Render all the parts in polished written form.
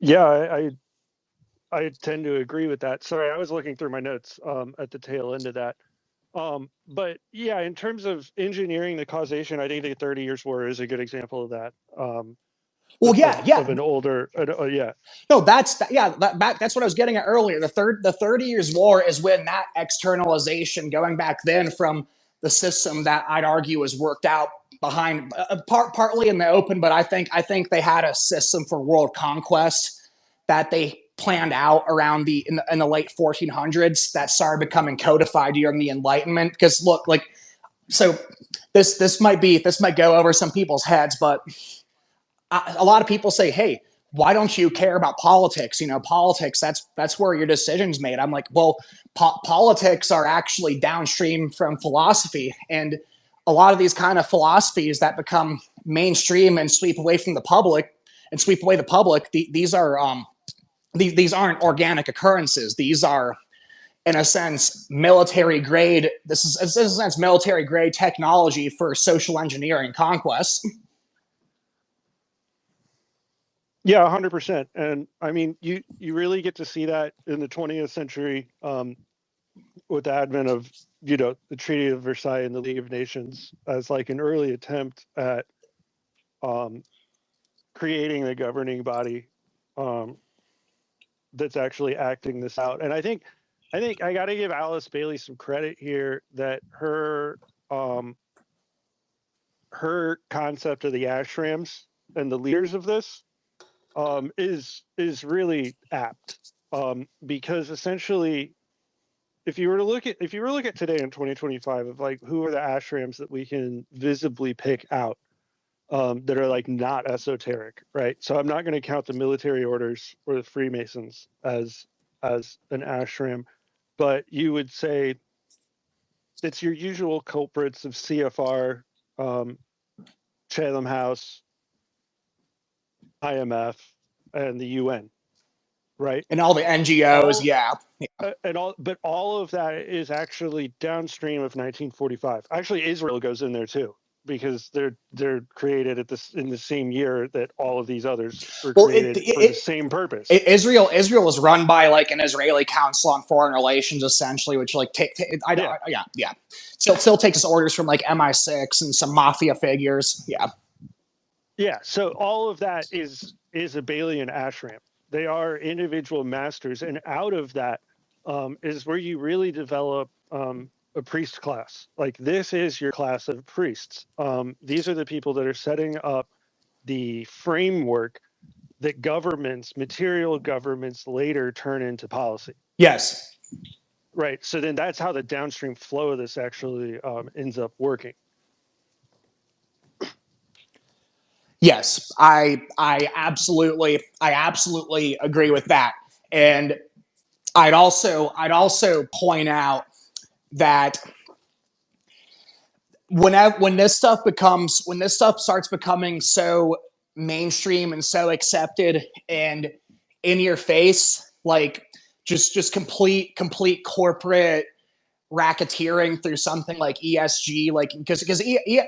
Yeah, I tend to agree with that. Sorry, I was looking through my notes at the tail end of that. But yeah, in terms of engineering the causation, I think the 30 Years' War is a good example of that. Well, yeah, Of yeah. an older, yeah, No, that's what I was getting at earlier. The 30 Years War is when that externalization going back then from the system that I'd argue was worked out behind partly in the open, but I think they had a system for world conquest that they planned out around the late 1400s that started becoming codified during the Enlightenment. Because look, like, so this might go over some people's heads, but a lot of people say, "Hey, why don't you care about politics? You know, politics, that's where your decisions made." I'm like, well, politics are actually downstream from philosophy, and a lot of these kind of philosophies that become mainstream and sweep away from the public and sweep away the public. These aren't organic occurrences. These are, in a sense, military grade. This is in a sense military grade technology for social engineering conquest. yeah, 100%. And I mean, you really get to see that in the 20th century with the advent of the Treaty of Versailles and the League of Nations as like an early attempt at um, creating a governing body um, that's actually acting this out. And I think I got to give Alice Bailey some credit here that um, her concept of the ashrams and the leaders of this is really apt because essentially if you were to look at today in 2025 of like who are the ashrams that we can visibly pick out that are like not esoteric, right? So I'm not going to count the military orders or the Freemasons as an ashram, but you would say it's your usual culprits of CFR, um, Chatham House, IMF, and the UN, right? And all the NGOs, All yeah. and all, but all of that is actually downstream of 1945. Actually, Israel goes in there too because they're created at this in the same year that all of these others were Well, created for the same purpose. Israel was run by like an Israeli Council on Foreign Relations, essentially, which like Yeah, yeah, yeah. Still takes its orders from like MI6 and some mafia figures. Yeah. yeah. So all of that is a Balian ashram. They are individual masters, and out of that is where you really develop a priest class. Like this is your class of priests. These are the people that are setting up the framework that governments, material governments, later turn into policy. Yes. Right. So then that's how the downstream flow of this actually ends up working. Yes. I absolutely agree with that. And I'd also point out that when this stuff starts becoming so mainstream and so accepted and in your face, like just complete corporate racketeering through something like ESG, like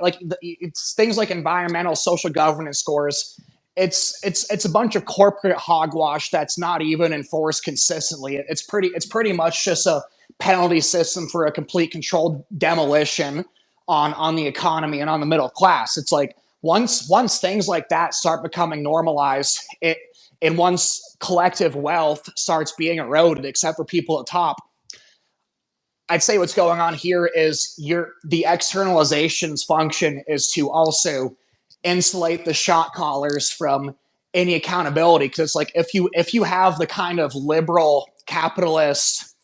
like it's things like environmental social governance scores. It's a bunch of corporate hogwash that's not even enforced consistently. It's pretty much just a penalty system for a complete controlled demolition on the economy and on the middle class. It's like once things like that start becoming normalized, and once collective wealth starts being eroded, except for people at top, I'd say what's going on here is the externalization's function is to also insulate the shot callers from any accountability, because it's like if you have the kind of liberal capitalist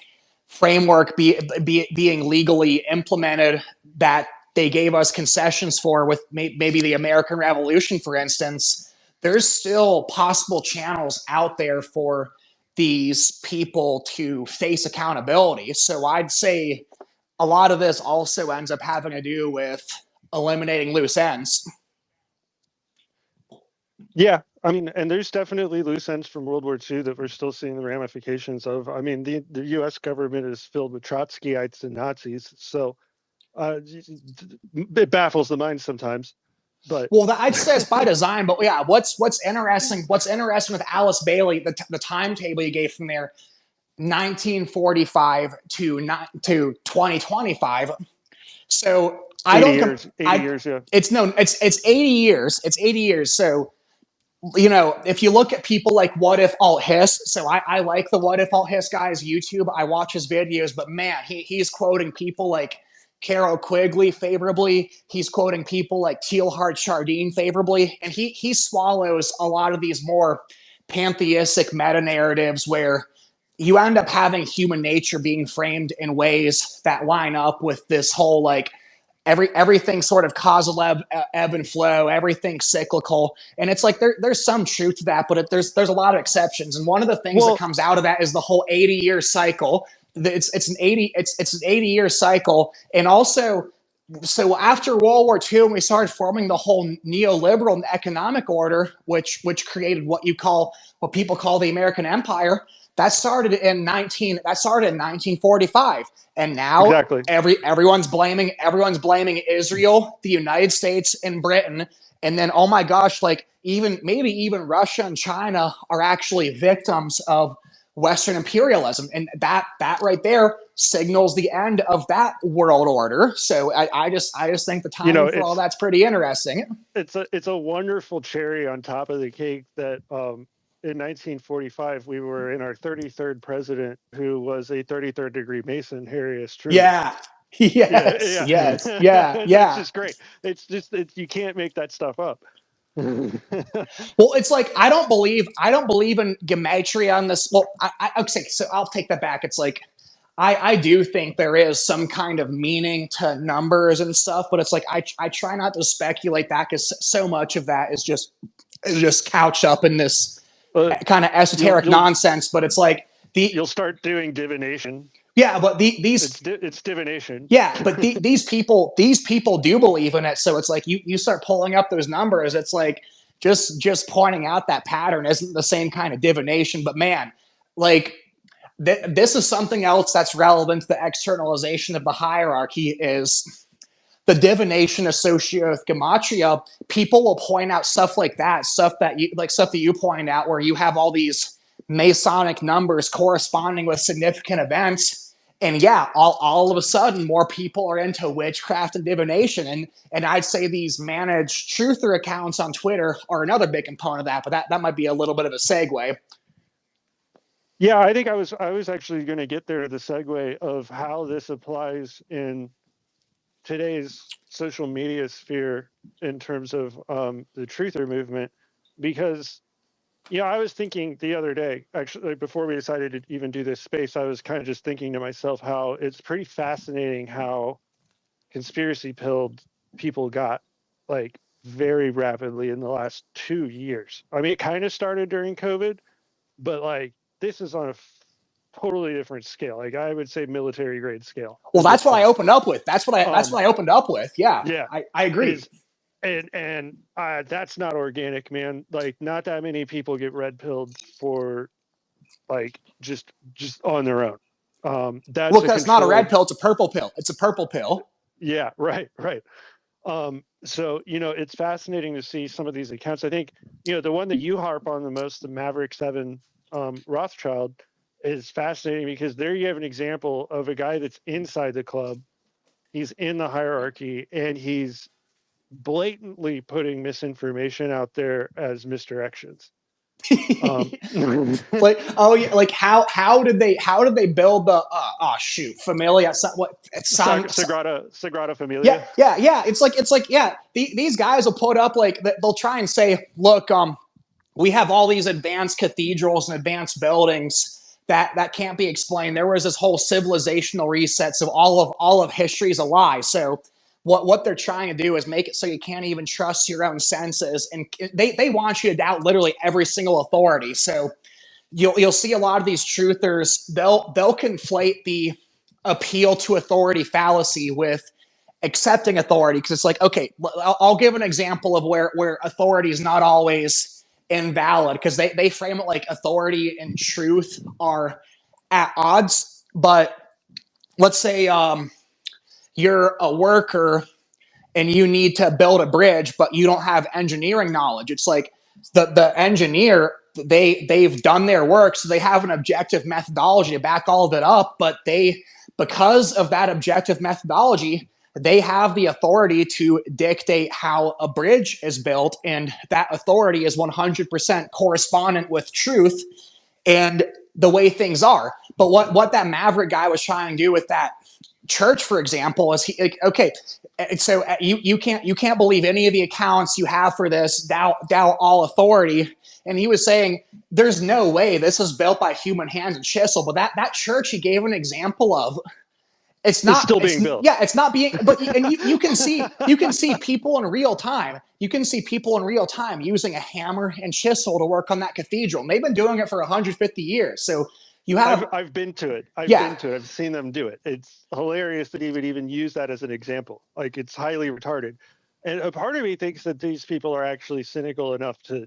framework being legally implemented that they gave us concessions for with maybe the American Revolution, for instance, there's still possible channels out there for these people to face accountability. So I'd say a lot of this also ends up having to do with eliminating loose ends. Yeah. I mean, and there's definitely loose ends from World War II that we're still seeing the ramifications of. I mean, the U.S. government is filled with Trotskyites and Nazis. So it baffles the mind sometimes. But Well, I'd say it's by design, but yeah, what's interesting? What's interesting with Alice Bailey, the timetable you gave from there, 1945 to 2025. So I 80 don't. years, 80 years, yeah. It's no. It's 80 years. It's 80 years. So you know, if you look at people like What If Alt Hiss, so I like the What If Alt Hiss guy's YouTube. I watch his videos, but man, he's quoting people like Carol Quigley favorably. He's quoting people like Teilhard Chardin favorably, and he swallows a lot of these more pantheistic meta narratives where you end up having human nature being framed in ways that line up with this whole like everything sort of causal ebb and flow, everything cyclical, and it's like there's some truth to that, but there's a lot of exceptions. And one of the things that comes out of that is the whole 80-year cycle. It's an 80-year cycle, and also so after World War II, when we started forming the whole neoliberal economic order, which created what people call the American Empire, that started in 1945, and now Exactly. everyone's blaming Israel, the United States, and Britain, and then oh my gosh, like maybe even Russia and China are actually victims of Western imperialism, and that right there signals the end of that world order. So I just think the timing for all that's pretty interesting. It's a wonderful cherry on top of the cake that in 1945 we were in our 33rd president, who was a 33rd degree Mason, Harry S. Truman. Yeah. Yes. Yeah. Yes. Yeah. It's just great. It's just you can't make that stuff up. Well, it's like I don't believe in gematria on this. Well, okay, so I'll take that back. It's like I do think there is some kind of meaning to numbers and stuff, but it's like I try not to speculate that because so much of that is just couched up in this kind of esoteric nonsense. But it's like you'll start doing divination. Yeah, but these it's divination. Yeah, but these people do believe in it. So it's like you start pulling up those numbers. It's like just pointing out that pattern isn't the same kind of divination. But man, like this is something else that's relevant to the externalization of the hierarchy is the divination associated with gematria. People will point out stuff like that, stuff that you point out, where you have all these Masonic numbers corresponding with significant events. And yeah, all of a sudden, more people are into witchcraft and divination. And I'd say these managed truther accounts on Twitter are another big component of that, but that might be a little bit of a segue. Yeah, I think I was actually going to get there, the segue of how this applies in today's social media sphere in terms of the truther movement, because I was thinking the other day, actually, before we decided to even do this space, I was kind of just thinking to myself how it's pretty fascinating how conspiracy pilled people got, like, very rapidly in the last 2 years. I mean, it kind of started during COVID, but like this is on a totally different scale. Like I would say military grade scale. Well, that's what I opened up with. That's what I opened up with. Yeah. Yeah. I agree. And that's not organic, man. Like not that many people get red pilled for like just on their own. That's because it's not a red pill, it's a purple pill. It's a purple pill. Yeah, right. So, it's fascinating to see some of these accounts. I think, the one that you harp on the most, the Maverick 7 Rothschild, is fascinating because there you have an example of a guy that's inside the club. He's in the hierarchy and he's blatantly putting misinformation out there as misdirections. Like how did they build the Familia? Sagrada Familia. Yeah. It's like these guys will put up like they'll try and say, look, we have all these advanced cathedrals and advanced buildings that can't be explained. There was this whole civilizational reset, so all of history is a lie. So what they're trying to do is make it so you can't even trust your own senses, and they want you to doubt literally every single authority. So you'll see a lot of these truthers, they'll conflate the appeal to authority fallacy with accepting authority, because it's like, okay, I'll give an example of where authority is not always invalid, because they frame it like authority and truth are at odds. But let's say you're a worker and you need to build a bridge, but you don't have engineering knowledge. It's like the engineer, they've done their work, so they have an objective methodology to back all of it up, but because of that objective methodology, they have the authority to dictate how a bridge is built, and that authority is 100% correspondent with truth and the way things are. But what that Maverick guy was trying to do with that church, for example, is okay. So you can't believe any of the accounts you have for this. Doubt all authority. And he was saying there's no way this is built by human hands and chisel. But that church he gave an example of, it's still being built. Yeah, it's not being. But and you can see people in real time. You can see people in real time using a hammer and chisel to work on that cathedral. And they've been doing it for 150 years. So you have. I've been to it. I've seen them do it. It's hilarious that he would even use that as an example. Like, it's highly retarded. And a part of me thinks that these people are actually cynical enough to.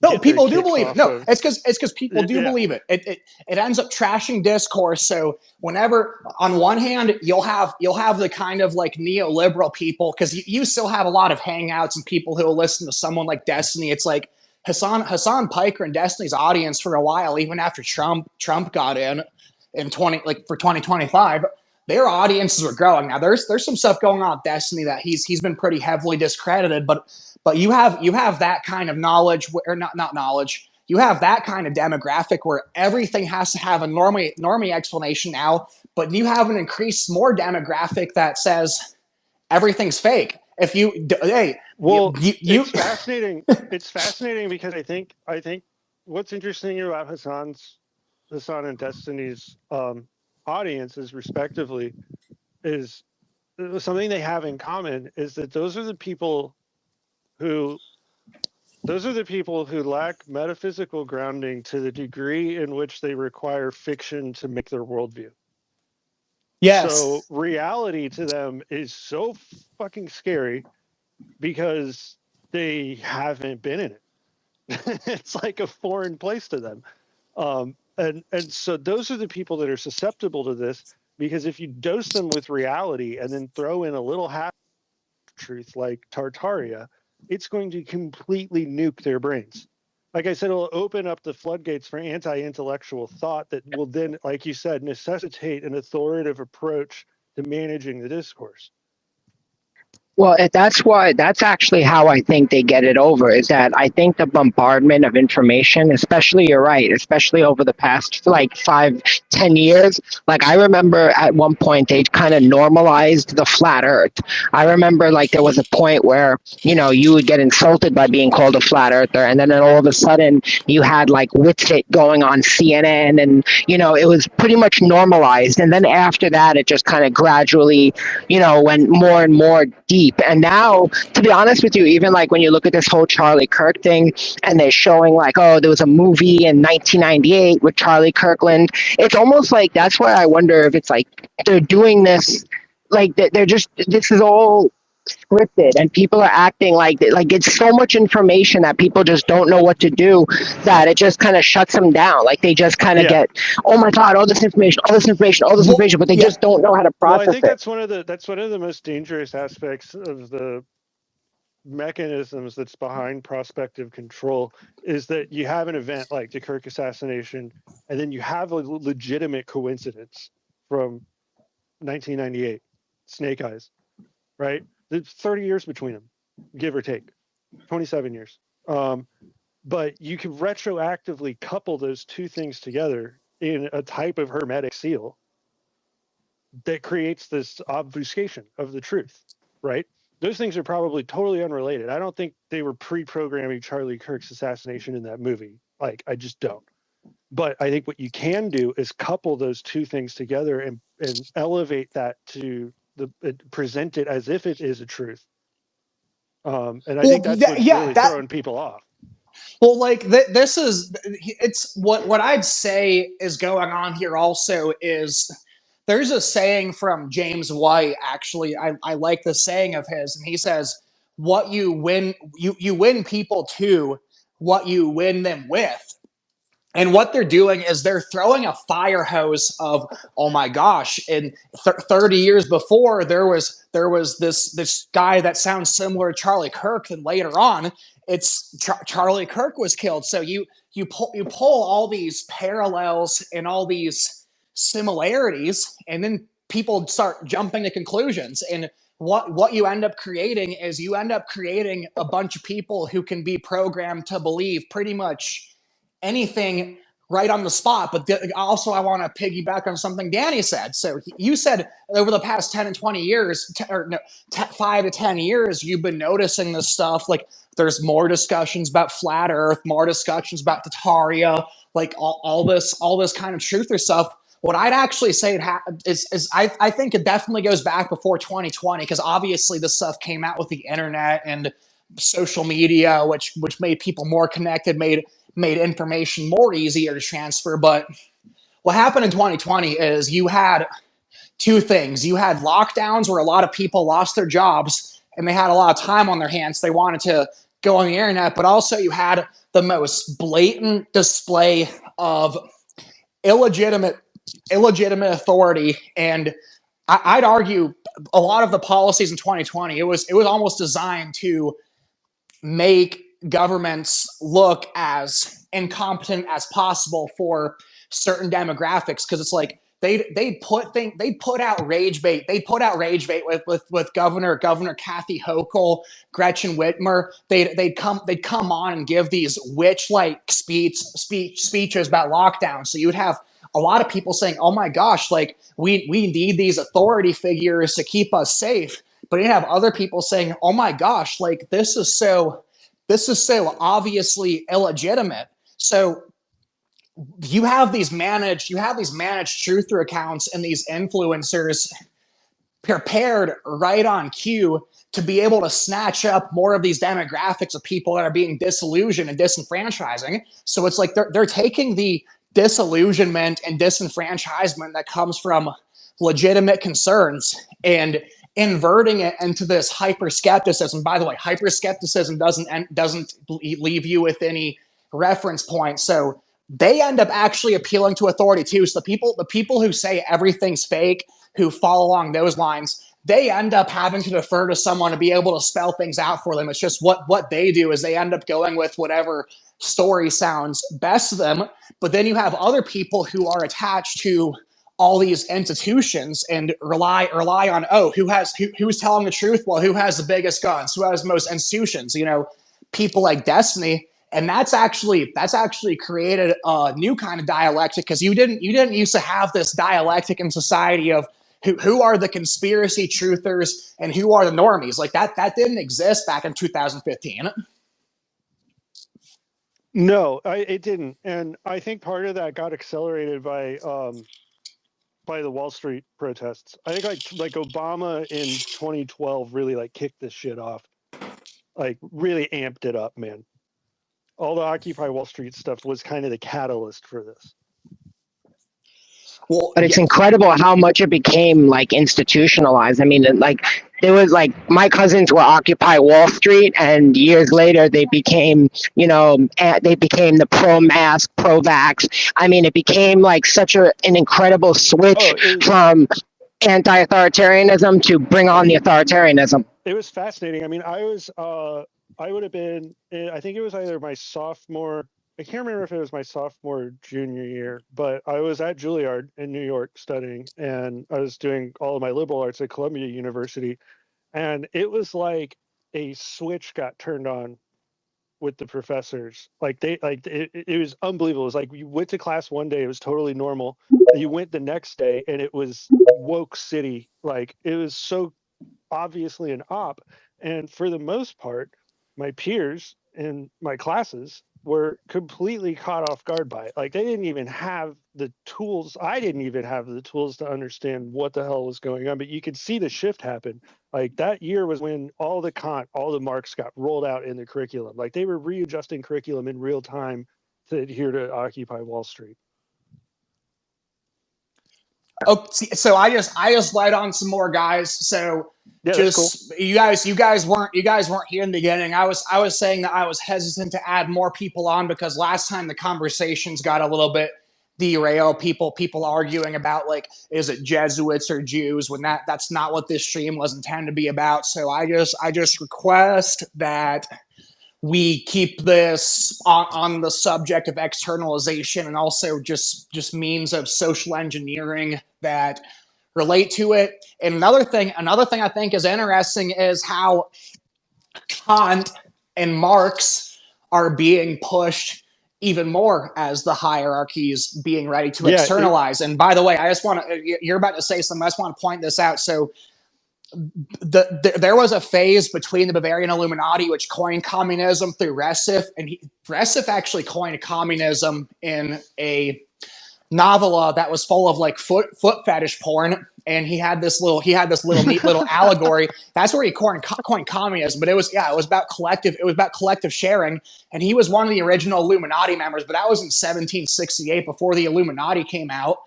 No, people do believe it. No, it's because people do believe it. It ends up trashing discourse. So whenever, on one hand, you'll have the kind of like neoliberal people, because you still have a lot of hangouts and people who will listen to someone like Destiny. It's like Hassan Piker and Destiny's audience for a while, even after Trump got in 2025. Their audiences are growing. Now there's some stuff going on with Destiny that he's been pretty heavily discredited, but you have that kind of knowledge, or not knowledge. You have that kind of demographic where everything has to have a normie explanation now, but you have an increased more demographic that says everything's fake. If it's fascinating. It's fascinating because I think what's interesting about Hassan and Destiny's audiences, respectively, is something they have in common is that those are the people who lack metaphysical grounding to the degree in which they require fiction to make their worldview. Yes. So reality to them is so fucking scary because they haven't been in it. It's like a foreign place to them. And so those are the people that are susceptible to this, because if you dose them with reality and then throw in a little half truth like Tartaria, it's going to completely nuke their brains. Like I said, it'll open up the floodgates for anti-intellectual thought that will then, like you said, necessitate an authoritative approach to managing the discourse. Well, that's actually how I think they get it over, is that I think the bombardment of information, especially, you're right, especially over the past like 5-10 years. Like, I remember at one point they kind of normalized the flat earth. I remember like there was a point where, you would get insulted by being called a flat earther. And then all of a sudden you had like Witsit going on CNN, and, it was pretty much normalized. And then after that, it just kind of gradually, went more and more deep. And now, to be honest with you, even like when you look at this whole Charlie Kirk thing, and they're showing like, oh, there was a movie in 1998 with Charlie Kirkland. It's almost like, that's why I wonder if it's like they're doing this, like this is all scripted, and people are acting like it's so much information that people just don't know what to do, that it just kind of shuts them down. Like, they just kind of get, oh my God, all this information, but they just don't know how to process it. I think that's one of the most dangerous aspects of the mechanisms that's behind prospective control, is that you have an event like the Kirk assassination, and then you have a legitimate coincidence from 1998, Snake Eyes, right? There's 30 years between them, give or take, 27 years. But you can retroactively couple those two things together in a type of hermetic seal that creates this obfuscation of the truth, right? Those things are probably totally unrelated. I don't think they were pre-programming Charlie Kirk's assassination in that movie. Like, I just don't. But I think what you can do is couple those two things together and elevate that to present it as if it is a truth. And I think that's what's really throwing people off. Well, like this is, it's what I'd say is going on here also is there's a saying from James White, actually. I like the saying of his, and he says, what you win people to, what you win them with. And what they're doing is they're throwing a fire hose of, oh my gosh, in 30 years before there was this guy that sounds similar to Charlie Kirk, and later on it's Charlie Kirk was killed. So you pull all these parallels and all these similarities, and then people start jumping to conclusions. And what you end up creating is you end up creating a bunch of people who can be programmed to believe pretty much anything right on the spot. But also, I want to piggyback on something Danny said. So you said over the past 10 and 20 years, 5 to 10 years, you've been noticing this stuff. Like there's more discussions about flat Earth, more discussions about Tataria, like all this kind of truther stuff. What I'd actually say is I think it definitely goes back before 2020, because obviously this stuff came out with the internet and social media, which made people more connected, made information more easier to transfer. But what happened in 2020 is you had two things. You had lockdowns where a lot of people lost their jobs and they had a lot of time on their hands. They wanted to go on the internet, but also you had the most blatant display of illegitimate authority. And I'd argue a lot of the policies in 2020, it was almost designed to make governments look as incompetent as possible for certain demographics, because it's like they put out rage bait. They put out rage bait with Governor Kathy Hochul, Gretchen Whitmer. They'd come on and give these witch like speeches about lockdown. So you would have a lot of people saying, "Oh my gosh, like we need these authority figures to keep us safe." But you have other people saying, "Oh my gosh, like this is so obviously illegitimate." So you have these managed truther accounts and these influencers prepared right on cue to be able to snatch up more of these demographics of people that are being disillusioned and disenfranchising. So it's like they're taking the disillusionment and disenfranchisement that comes from legitimate concerns and inverting it into this hyper skepticism. By the way, hyper skepticism doesn't leave you with any reference point. So they end up actually appealing to authority too. So the people who say everything's fake, who fall along those lines, they end up having to defer to someone to be able to spell things out for them. It's just what they do is they end up going with whatever story sounds best to them. But then you have other people who are attached to all these institutions and rely on, oh, who's telling the truth? Well, who has the biggest guns? Who has the most institutions? People like Destiny. And that's actually created a new kind of dialectic, because you didn't used to have this dialectic in society of who are the conspiracy truthers and who are the normies. Like that didn't exist back in 2015. No, it didn't, and I think part of that got accelerated by the Wall Street protests. I think like Obama in 2012 really like kicked this shit off, like really amped it up, man. All the Occupy Wall Street stuff was kind of the catalyst for this. Well, But it's incredible how much it became like institutionalized. I mean, like there was like my cousins were Occupy Wall Street, and years later they became, the pro-mask, pro-vax. I mean, it became like such an incredible switch from anti-authoritarianism to bring on the authoritarianism. It was fascinating. I mean, I would have been, I think it was either my sophomore, I can't remember if it was my sophomore junior year, but I was at Juilliard in New York studying, and I was doing all of my liberal arts at Columbia University. And it was like a switch got turned on with the professors. Like it was unbelievable. It was like you went to class one day, it was totally normal. You went the next day and it was woke city. Like it was so obviously an op. And for the most part, my peers in my classes were completely caught off guard by it. Like they didn't even have the tools. I didn't even have the tools to understand what the hell was going on. But you could see the shift happen. Like that year was when all the Kant, all the Marx got rolled out in the curriculum. Like they were readjusting curriculum in real time to adhere to Occupy Wall Street. Oh, so I just light on some more, guys. So Yeah, that's cool. just you guys weren't here in the beginning. I was saying that I was hesitant to add more people on because last time the conversations got a little bit derailed. People arguing about like, is it Jesuits or Jews, when that's not what this stream was intended to be about. So I just request that we keep this on the subject of externalization and also just means of social engineering that relate to it. And another thing I think is interesting is how Kant and Marx are being pushed even more as the hierarchy is being ready to Yeah, externalize. And by the way, I just want to, you're about to say something, I just want to point this out. So there was a phase between the Bavarian Illuminati, which coined communism, through Recif, and Recif actually coined communism in a novella that was full of like foot fetish porn, and he had this little neat little allegory. That's where he coined communism. But it was about collective sharing, and he was one of the original Illuminati members. But that was in 1768, before the Illuminati came out.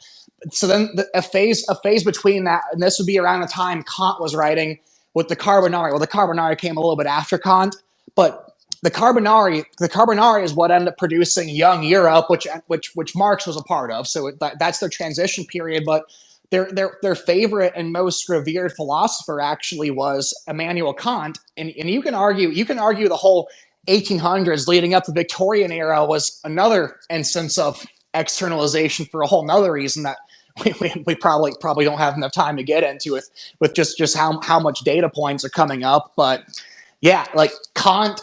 So then a phase between that, and this would be around the time Kant was writing with the Carbonari. Well, the Carbonari came a little bit after Kant, but the Carbonari is what ended up producing Young Europe, which Marx was a part of. So that's their transition period. But their favorite and most revered philosopher actually was Immanuel Kant, and you can argue the whole 1800s leading up to the Victorian era was another instance of externalization for a whole nother reason that we probably don't have enough time to get into it with just how much data points are coming up. But yeah, like Kant,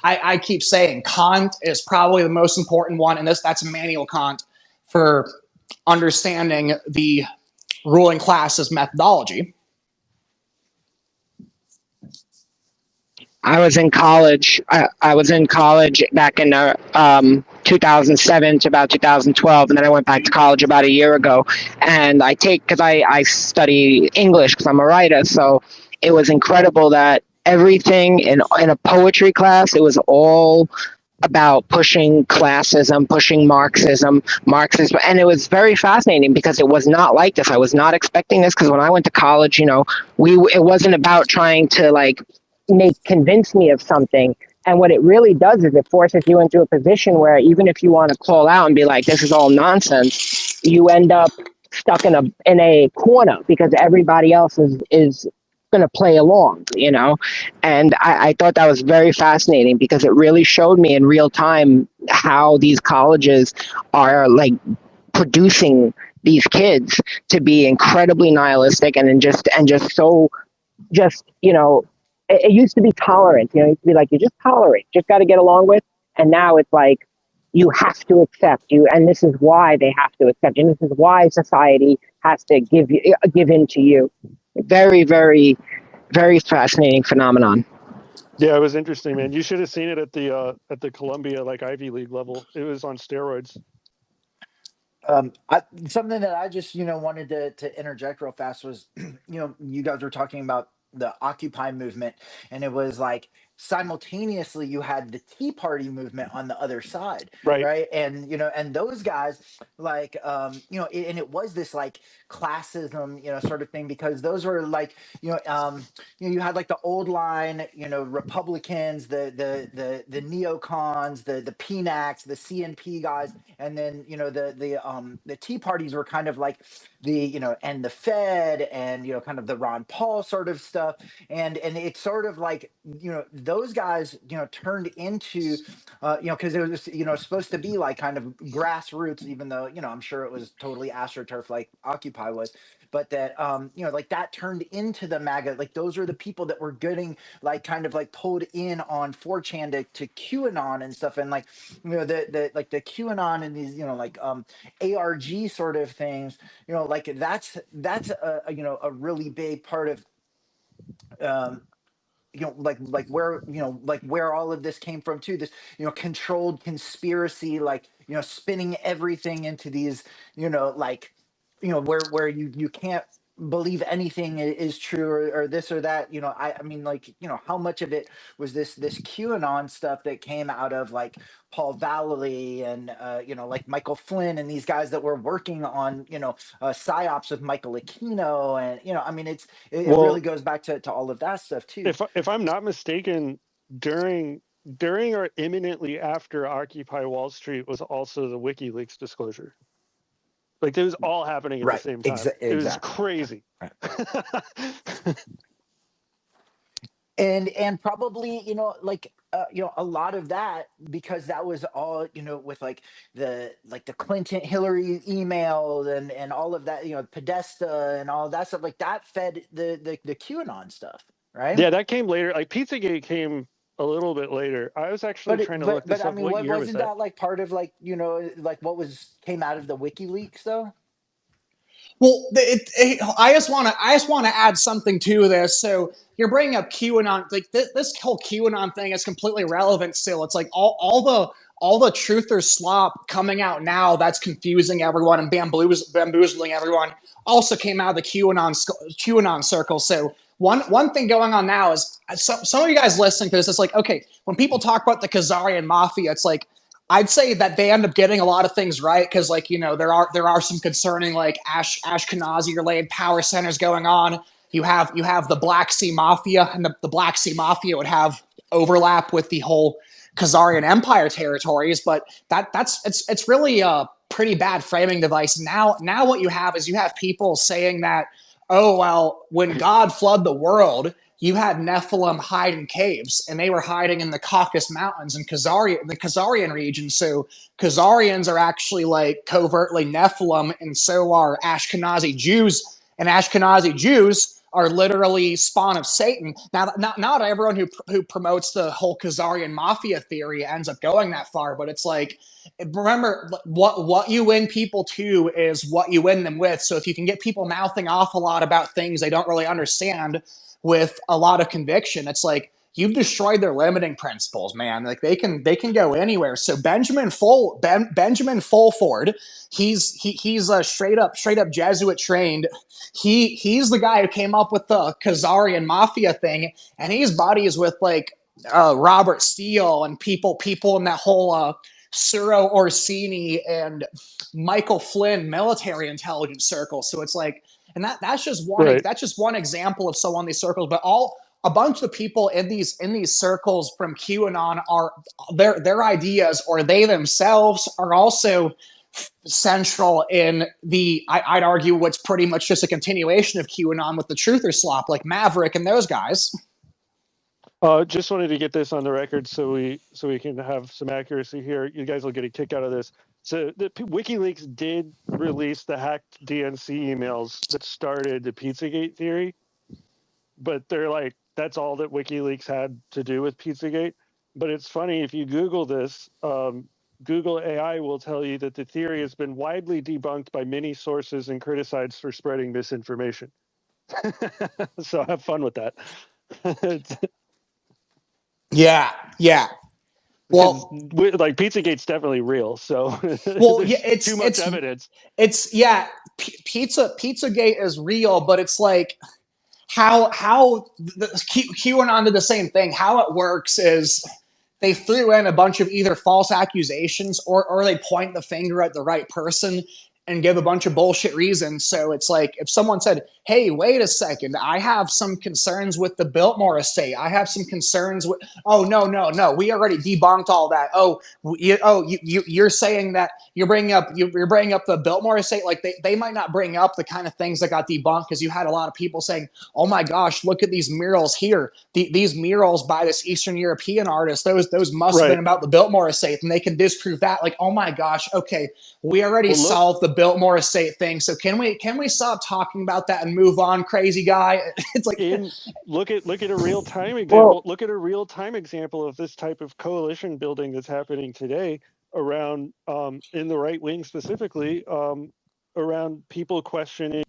I keep saying Kant is probably the most important one, and that's Immanuel Kant for understanding the ruling class's methodology. I was in college. I was in college back in 2007 to about 2012, and then I went back to college about a year ago. And because I study English because I'm a writer, so it was incredible that everything in a poetry class, it was all about pushing classism, pushing Marxism, and it was very fascinating because it was not like this. I was not expecting this because when I went to college, it wasn't about trying to like convince me of something. And what it really does is it forces you into a position where even if you want to call out and be like, this is all nonsense, you end up stuck in a corner because everybody else is going to play along. And I thought that was very fascinating because it really showed me in real time how these colleges are like producing these kids to be incredibly nihilistic and just so it used to be tolerant. It used to be like, you just tolerate, just got to get along with. And now it's like, you have to accept you. And this is why they have to accept you. And this is why society has to give in to you. Very, very, very fascinating phenomenon. yeah, it was interesting, man. You should have seen it at the Columbia like Ivy League level. It was on steroids. Something that I just wanted to interject real fast was you guys were talking about the Occupy movement, and it was like simultaneously you had the Tea Party movement on the other side, Right. right? And and those guys like and it was this like classism sort of thing, because those were like you had like the old line Republicans, the neocons, the PNACs, the CNP guys, and then the Tea Parties were kind of like the and the Fed, and kind of the Ron Paul sort of stuff, and it's sort of like those guys turned into because it was supposed to be like kind of grassroots, even though I'm sure it was totally astroturf like Occupy was, but that like that turned into the MAGA. Like those are the people that were getting like kind of like pulled in on 4chan to QAnon and stuff, and like the like the QAnon and these like ARG sort of things, like that's a really big part of like where like where all of this came from too, this controlled conspiracy, like spinning everything into these like where you can't believe anything is true, or this or that. I mean, like, how much of it was this QAnon stuff that came out of like Paul Vallely and like Michael Flynn and these guys that were working on psyops with Michael Aquino, and I mean, it really Well, goes back to all of that stuff too. if I'm not mistaken, during or imminently after Occupy Wall Street was also the WikiLeaks disclosure. Like it was all happening at the Right. same time. It was Exactly. crazy. Right. And probably like a lot of that, because that was all with like the Clinton Hillary emails and all of that, Podesta and all of that stuff, like that fed the QAnon stuff, right? Yeah, that came later. Like Pizzagate came a little bit later. I was actually but trying it, to look but this I up. mean, What what year was wasn't that? that like part of like like what came out of the WikiLeaks though? Well, I just want to add something to this. So you're bringing up QAnon, like this whole QAnon thing is completely relevant still. It's like all the truth or slop coming out now that's confusing everyone and bamboozling everyone also came out of the QAnon circle. So one thing going on now is some of you guys listening to this, it's like, okay, when people talk about the Khazarian mafia, it's like, I'd say that they end up getting a lot of things right because, like, there are some concerning like Ashkenazi related power centers going on. You have the Black Sea Mafia, and the Black Sea Mafia would have overlap with the whole Khazarian Empire territories, but it's really a pretty bad framing device. Now what you have is you have people saying that, oh well, when God flooded the world, you had Nephilim hide in caves, and they were hiding in the Caucasus Mountains in the Khazarian region. So Khazarians are actually like covertly Nephilim, and so are Ashkenazi Jews. And Ashkenazi Jews are literally spawn of Satan. Now, not everyone who promotes the whole Khazarian mafia theory ends up going that far, but it's like, remember, what you win people to is what you win them with. So if you can get people mouthing off a lot about things they don't really understand with a lot of conviction, it's like you've destroyed their limiting principles, man. Like they can go anywhere. So Benjamin Fulford, he's a straight up Jesuit trained. He's the guy who came up with the Khazarian mafia thing, and he's buddies with like Robert Steele and people in that whole Suro Orsini and Michael Flynn military intelligence circle. So it's like, and that's just Right. one example of someone in these circles, but a bunch of people in these circles from QAnon are their ideas, or they themselves are also central in I'd argue what's pretty much just a continuation of QAnon with the truther slop, like Maverick and those guys. Just wanted to get this on the record so we can have some accuracy here. You guys will get a kick out of this. So the WikiLeaks did release the hacked DNC emails that started the Pizzagate theory, but they're like, that's all that WikiLeaks had to do with Pizzagate. But it's funny, if you Google this, Google AI will tell you that the theory has been widely debunked by many sources and criticized for spreading misinformation. So have fun with that. Yeah. Because Well, like Pizzagate's definitely real, so yeah, there's too much evidence. Pizzagate is real, but it's like how QAnon did the same thing. How it works is they threw in a bunch of either false accusations or they point the finger at the right person and give a bunch of bullshit reasons. So it's like if someone said, hey, wait a second, I have some concerns with the Biltmore estate. I have some concerns with, oh, no, we already debunked all that. You're saying that you're bringing up the Biltmore estate. Like they might not bring up the kind of things that got debunked because you had a lot of people saying, oh my gosh, look at these murals here. These murals by this Eastern European artist, those must have been about the Biltmore estate, and they can disprove that. Like, oh my gosh, okay, we already solved the Biltmore estate thing. So can we stop talking about that and move on, crazy guy? It's like look at a real time example. Look at a real time example of this type of coalition building that's happening today around in the right wing specifically, around people questioning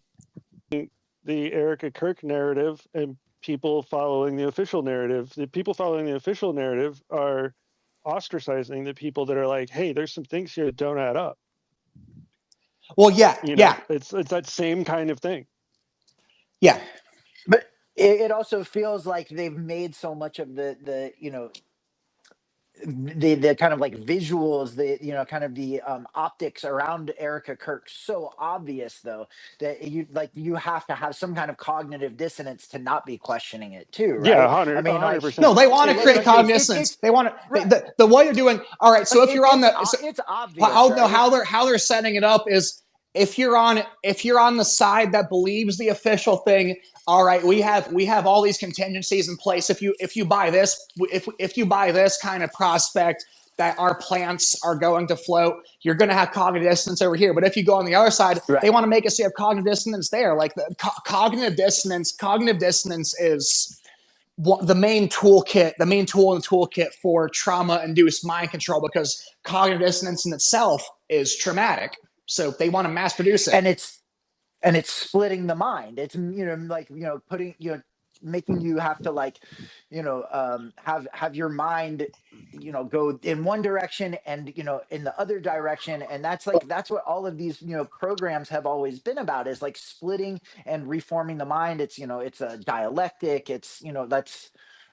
the Erica Kirk narrative and people following the official narrative. The people following the official narrative are ostracizing the people that are like, hey, there's some things here that don't add up. Well, yeah, It's that same kind of thing. Yeah. But it also feels like they've made so much of the the kind of like visuals, the kind of the optics around Erica Kirk so obvious though, that you have to have some kind of cognitive dissonance to not be questioning it too, Yeah, right? I mean, like, 100%. No, they want to create like cognitive dissonance. it's They want to right. the way they're doing. All right, so Like if you're on the it's obvious, right? how they're setting it up is if you're on the side that believes the official thing. All right, we have all these contingencies in place. If you buy this, if you buy this kind of prospect that our plants are going to float, you're going to have cognitive dissonance over here. But if you go on the other side, they Right. want to make us have cognitive dissonance there. Like the cognitive dissonance is the main tool in the toolkit for trauma-induced mind control, because cognitive dissonance in itself is traumatic. So they want to mass produce it. And it's splitting the mind. It's like putting making you have to like have your mind go in one direction and in the other direction, and that's what all of these programs have always been about, is like splitting and reforming the mind. It's it's a dialectic. It's that's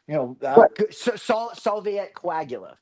But solve et coagula.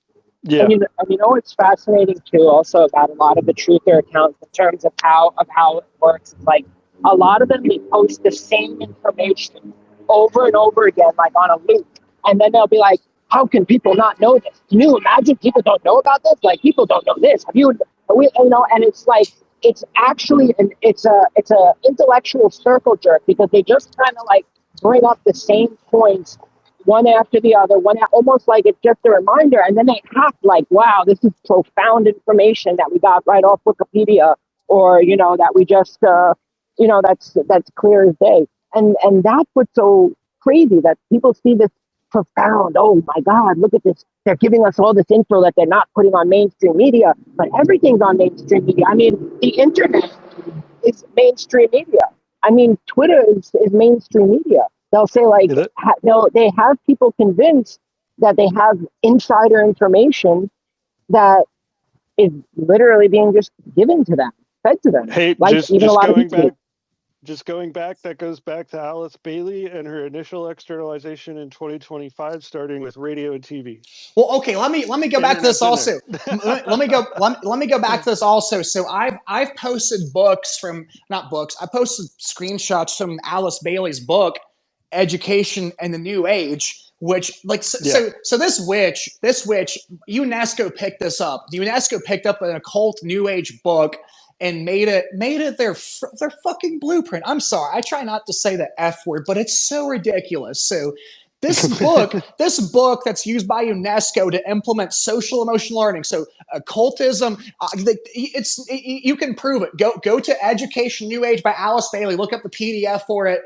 Yeah. and you know what's fascinating too, also about a lot of the truther accounts in terms of how it works. It's like a lot of them, they post the same information over and over again, like on a loop, and then they'll be like, "How can people not know this? Can you imagine people don't know about this? Like people don't know this. Have you? And it's like it's actually it's a intellectual circle jerk, because they just kind of like bring up the same points one after the other, almost like it's just a reminder, and then they act like, "Wow, this is profound information that we got right off Wikipedia," or that we just, that's clear as day, and that's what's so crazy, that people see this profound. Oh my God, look at this! They're giving us all this info that they're not putting on mainstream media, but everything's on mainstream media. I mean, the internet is mainstream media. I mean, Twitter is mainstream media. They'll say like, Is it? no, they have people convinced that they have insider information that is literally being just given to them, fed to them. Hey, Like even a lot of people. just going back, that goes back to Alice Bailey and her initial externalization in 2025, starting with radio and TV. Well, okay, let me go back to this also. let me go back to this also. So I've posted books from, not books, I posted screenshots from Alice Bailey's book, Education and the New Age, which so this witch UNESCO picked this up. The UNESCO picked up an occult New Age book and made it their fucking blueprint. I'm sorry, I try not to say the F word, but it's so ridiculous. So this book that's used by UNESCO to implement social emotional learning. So occultism, you can prove it. Go to Education New Age by Alice Bailey. Look up the PDF for it.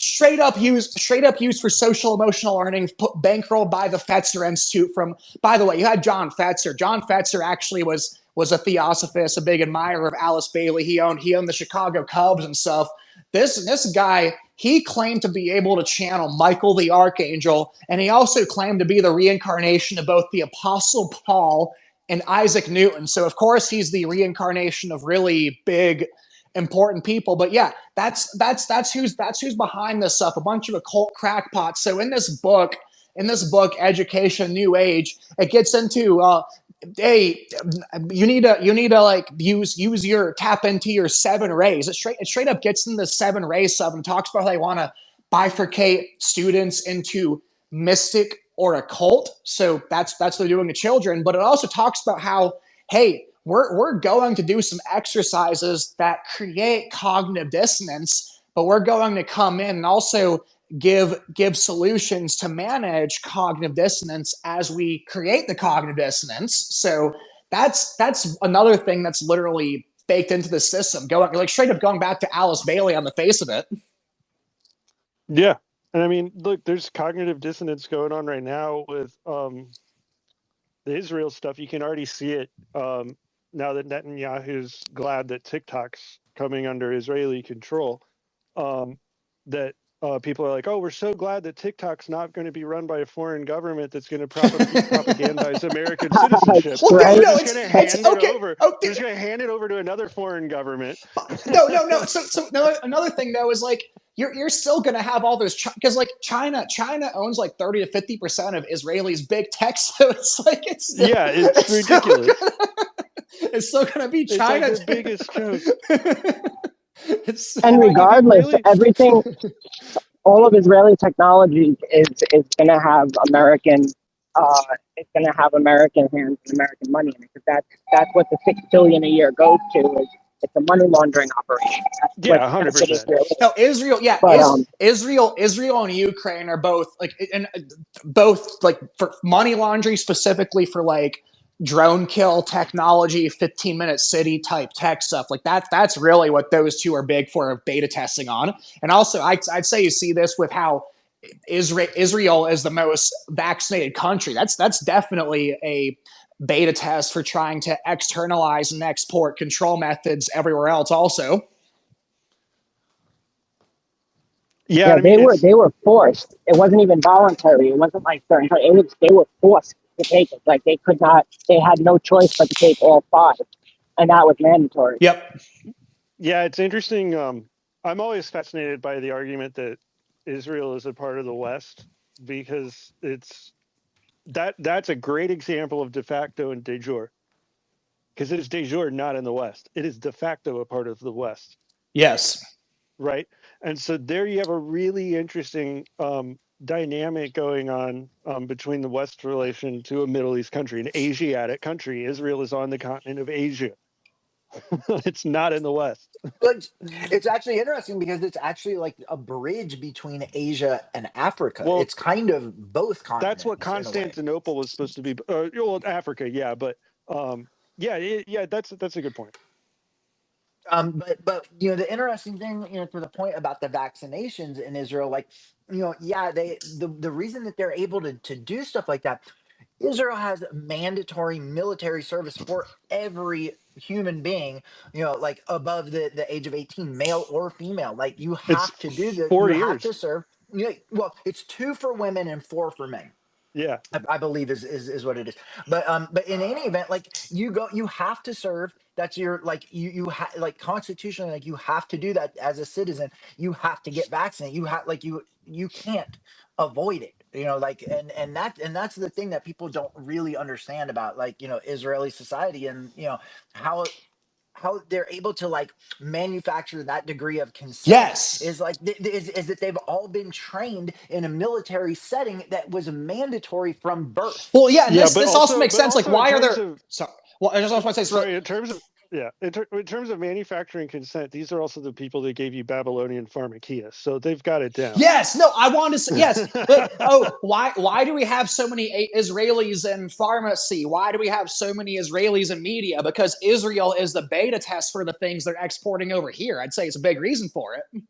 Straight up used for social emotional learning, bankrolled by the Fetzer Institute. From, by the way, you had John Fetzer. John Fetzer actually was a theosophist, a big admirer of Alice Bailey. He owned the Chicago Cubs and stuff. This guy, he claimed to be able to channel Michael the Archangel, and he also claimed to be the reincarnation of both the Apostle Paul and Isaac Newton. So of course he's the reincarnation of really big, important people. But yeah, that's who's behind this stuff. A bunch of occult crackpots. So in this book, Education New Age, it gets into hey, you need to like tap into your seven rays. It straight up gets into the seven rays stuff and talks about how they want to bifurcate students into mystic or occult. So that's what they're doing to children. But it also talks about how, hey, we're going to do some exercises that create cognitive dissonance, but we're going to come in and also give solutions to manage cognitive dissonance as we create the cognitive dissonance. So that's another thing that's literally baked into the system, going like straight up going back to Alice Bailey on the face of it. Yeah. And I mean, look, there's cognitive dissonance going on right now with the Israel stuff. You can already see it now that Netanyahu's glad that TikTok's coming under Israeli control. That people are like, "Oh, we're so glad that TikTok's not going to be run by a foreign government that's going to propagandize American citizenship. Well, Right? We're just going to hand it okay. over. We're just going to hand it over to another foreign government." No. So another thing though is like, you're still going to have all those, because like China owns like 30 to 50% of Israelis' big tech. So it's like, Yeah, it's ridiculous. It's still going to be It's like China. the biggest choke. And regardless, really... everything, all of Israeli technology is going to have American. It's going to have American hands and American money in it, because that's what the $6 billion a year goes to. It's a money laundering operation. Yeah, 100%. No, Israel. Yeah, but Israel and Ukraine are both like for money laundering, specifically for like drone kill technology, 15-minute city type tech stuff like that. That's really what those two are big for beta testing on. And also, I'd say you see this with how Israel is the most vaccinated country. That's definitely a beta test for trying to externalize and export control methods everywhere else also. Yeah, I they mean, were forced. It wasn't even voluntary. It wasn't like they were forced to take it. Like they could not. They had no choice but to take all 5, and that was mandatory. Yep. Yeah, it's interesting. I'm always fascinated by the argument that Israel is a part of the West, because that's a great example of de facto and de jure. Because it is de jure not in the West. It is de facto a part of the West. Yes. Right. And so there you have a really interesting dynamic going on between the West relation to a Middle East country, an Asiatic country. Israel is on the continent of Asia. It's not in the West. But it's actually interesting because it's actually like a bridge between Asia and Africa. Well, It's kind of both that's what continents in a way. Constantinople was supposed to be. Well, Africa, yeah, but yeah, that's a good point. But the interesting thing, to the point about the vaccinations in Israel, like, yeah, the reason that they're able to do stuff like that, Israel has mandatory military service for every human being, like above the age of 18, male or female. Like you It's have to do that. 4 You have years. to serve. Well, it's 2 for women and 4 for men. Yeah. I believe is what it is. But in any event, like you have to serve. That's your like like constitutionally, like you have to do that as a citizen. You have to get vaccinated. You have like you can't avoid it. Like and that's the thing that people don't really understand about like Israeli society and how how they're able to like manufacture that degree of consent Yes. is like is that they've all been trained in a military setting that was mandatory from birth. Well, yeah, and Yeah, this also makes sense. Like, in why are terms there? of Sorry. Well, I just want to say, sorry, in terms of in terms of manufacturing consent, these are also the people that gave you Babylonian pharmakia, so they've got it down. Yes, no, I want to say yes, but why do we have so many Israelis in pharmacy? Why do we have so many Israelis in media? Because Israel is the beta test for the things they're exporting over here. I'd say it's a big reason for it.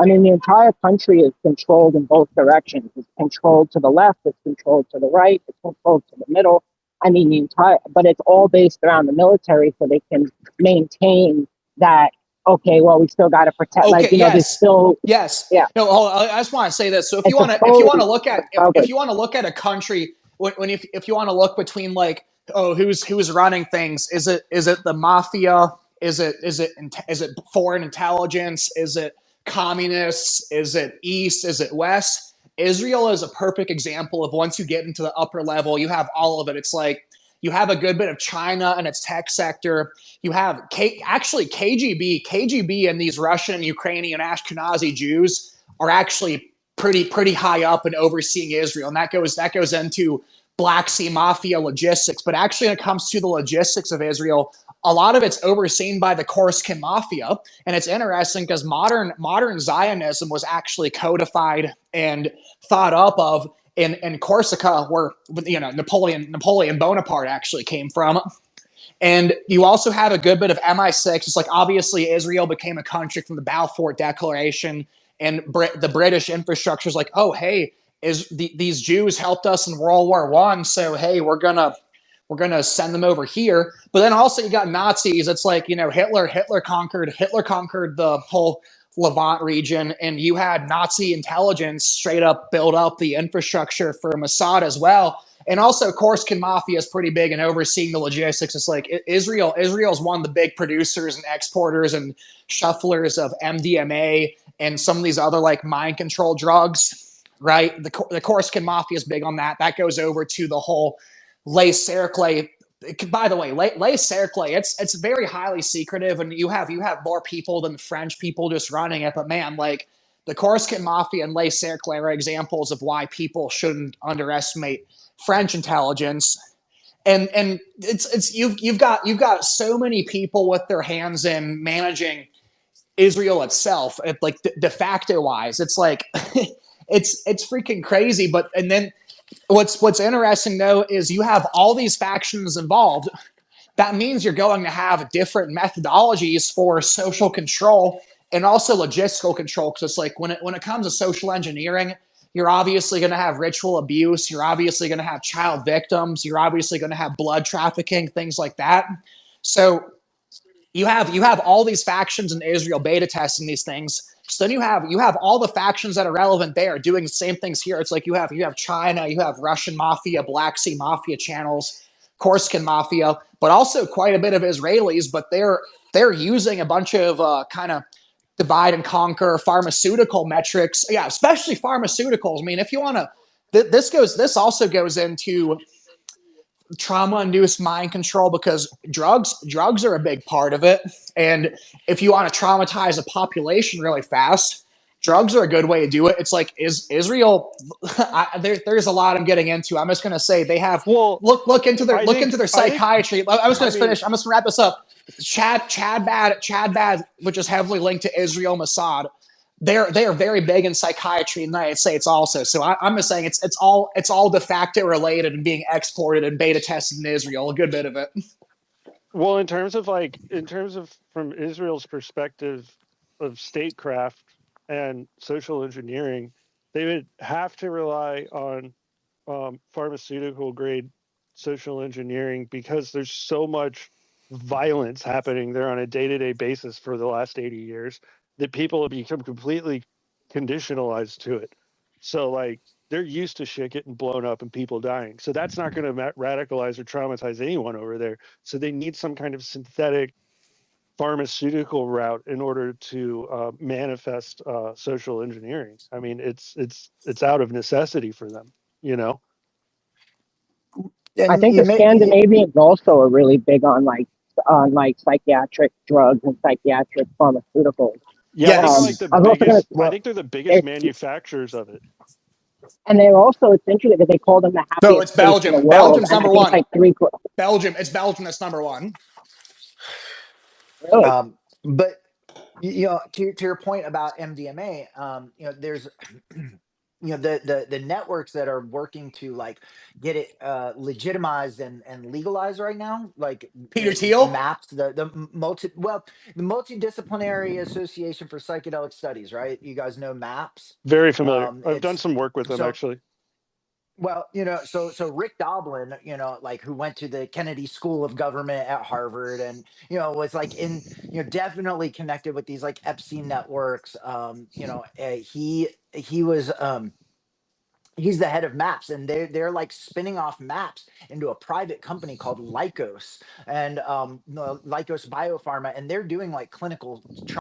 I mean, the entire country is controlled in both directions. It's controlled to the left, it's controlled to the right, it's controlled to the middle. I mean, but it's all based around the military, so they can maintain that. Okay, well, we still got to protect. Okay, there's still yes. No, I just want to say this. So if you want to look at if you want to look at a country, if you want to look between like, oh, who's running things? Is it the mafia? Is it foreign intelligence? Is it communists? Is it East? Is it West? Israel is a perfect example of once you get into the upper level, you have all of it. It's like you have a good bit of China and its tech sector. You have actually KGB and these Russian, Ukrainian, Ashkenazi Jews are actually pretty high up in overseeing Israel, and that goes into Black Sea Mafia logistics. But actually, when it comes to the logistics of Israel, a lot of it's overseen by the Corsican Mafia, and it's interesting because modern Zionism was actually codified and thought up of in Corsica, where Napoleon Bonaparte actually came from. And you also have a good bit of MI6. It's like obviously Israel became a country from the Balfour Declaration, and the British infrastructure is like, oh hey, these Jews helped us in World War I, so hey, we're gonna send them over here. But then also you got Nazis. It's like Hitler conquered the whole Levant region, and you had Nazi intelligence straight up build up the infrastructure for Mossad as well. And also, Corsican Mafia is pretty big in overseeing the logistics. It's like Israel's one of the big producers and exporters and shufflers of MDMA and some of these other like mind control drugs, right? The Corsican Mafia is big on that. That goes over to the whole Le Cercle. By the way, Le Cercle, it's very highly secretive, and you have more people than French people just running it. But man, like the Corsican Mafia and Le Cercle are examples of why people shouldn't underestimate French intelligence. And you've got so many people with their hands in managing Israel itself, like de facto wise. It's like it's freaking crazy. But and then what's interesting though is you have all these factions involved. That means you're going to have different methodologies for social control and also logistical control. Because it's like when it comes to social engineering, you're obviously going to have ritual abuse. You're obviously going to have child victims. You're obviously going to have blood trafficking, things like that. So you have all these factions in Israel beta testing these things. So then you have all the factions that are relevant there doing the same things here. It's like you have China, you have Russian mafia, Black Sea mafia channels, Corsican mafia, but also quite a bit of Israelis. But they're using a bunch of kind of divide and conquer pharmaceutical metrics. Yeah, especially pharmaceuticals. I mean, if you want to, this also goes into trauma-induced mind control because drugs are a big part of it. And if you want to traumatize a population really fast, drugs are a good way to do it. It's like Israel. There's a lot I'm getting into. I'm just going to say they have look into their psychiatry. I'm just going to finish. I'm just going to wrap this up. Chad Bad, which is heavily linked to Israel Mossad. They are very big in psychiatry in the United States also. So I'm just saying it's all de facto related and being exported and beta tested in Israel, a good bit of it. Well, in terms of from Israel's perspective of statecraft and social engineering, they would have to rely on pharmaceutical grade social engineering because there's so much violence happening there on a day-to-day basis for the last 80 years that people have become completely conditionalized to it. So like they're used to shit getting blown up and people dying. So that's not going to radicalize or traumatize anyone over there. So they need some kind of synthetic pharmaceutical route in order to manifest social engineering. I mean, it's out of necessity for them, you know. I think the Scandinavians also are really big on like psychiatric drugs and psychiatric pharmaceuticals. Yeah, yes. I think they're the biggest manufacturers of it. And they're also, it's interesting that they call them the happiest So it's Belgium. place in the world. Belgium's number one. Like Belgium. It's Belgium that's number one. Really? But you know, to your point about MDMA, you know, there's you know the networks that are working to like get it legitimized and legalized right now, like Peter Thiel, MAPS, the multidisciplinary association for psychedelic studies, right? You guys know MAPS? Very familiar. I've done some work with them actually. Well, you know, so Rick Doblin, you know, like who went to the Kennedy School of Government at Harvard, and you know was like definitely connected with these like Epstein networks. You know, he was he's the head of MAPS, and they're like spinning off MAPS into a private company called Lycos and Lycos Biopharma, and they're doing like clinical